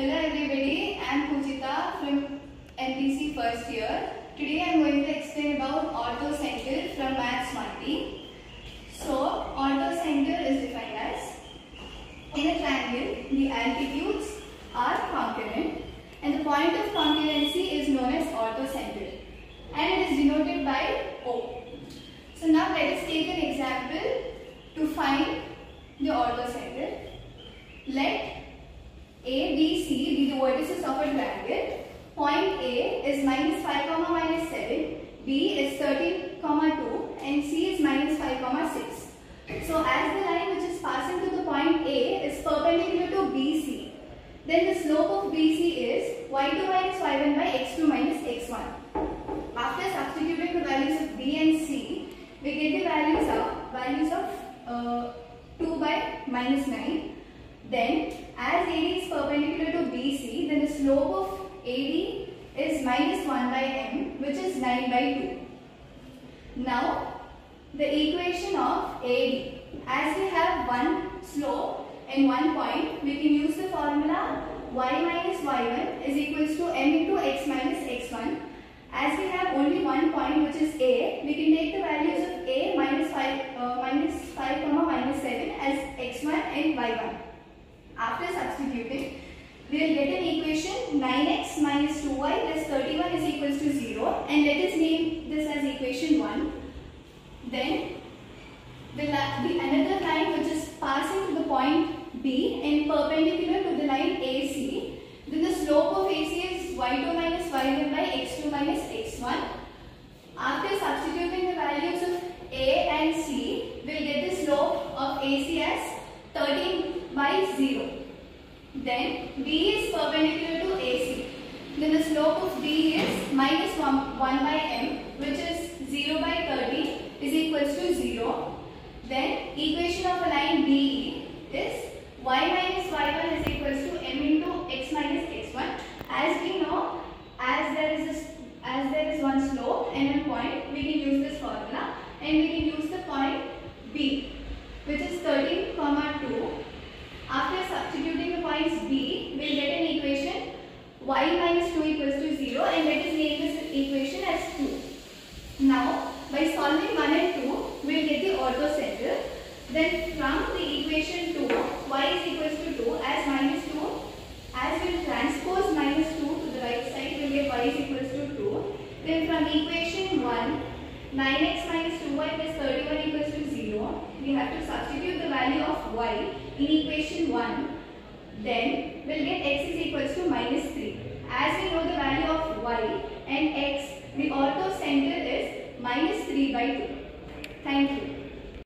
Hello everybody, I am Pujita from MPC first year. Today I am going to explain about orthocenter from Maths 1D. So, orthocenter is defined as, in a triangle, the altitudes are congruent and the point of congruency is known as orthocenter and it is denoted by O. So now let us take an example to find the orthocenter. Let A, B, C be the vertices of a triangle. Point A is minus 5, minus 7, B is 13, 2 and C is minus 5, 6. So as the line which is passing to the point A is perpendicular to BC, then the slope of BC is y2 minus y1 by x2 minus x1. After substituting the values of B and C, we get the values of 2 by minus 9. Then, as AD is perpendicular to BC, then the slope of AD is minus 1 by m, which is 9 by 2. Now, the equation of AD, as we have one slope and one point, we can use the formula y minus y1 is equals to m into x minus x1. As we have only one point, which is A, we can take the values of A minus 5, minus 7 as x1 and y1. After substituting, we will get an equation 9x minus 2y plus 31 is equals to 0 and let us name this as equation 1. Then the another line which is passing to the point B and perpendicular to the line AC, then the slope of AC is y2 minus y1 by x2 minus x1. After substituting the values of A and C, we will get the slope of AC as 13 by 0. Then B is perpendicular to AC. Then the slope of B is minus 1 by m, which is 0 by 13 is equals to 0. Then equation of a line BE is y minus y1 is equals to m into x minus x1. As we know, as there is one slope and one point, we can use this formula and we can use the point B, which is 13, 2. After substituting the points B, we will get an equation y minus 2 equals to 0 and let us name this equation as 2. Now, by solving 1 and 2, we will get the orthocenter. Then from the equation 2, y is equals to 2 as minus 2. As we will transpose minus 2 to the right side, we will get y is equals to 2. Then from equation 1, 9x minus 2y plus 31 equals to 0. We have to substitute the value of y in equation 1. Then we will get x is equals to minus 3. As we know the value of y and x, the orthocenter is minus 3 by 2. Thank you.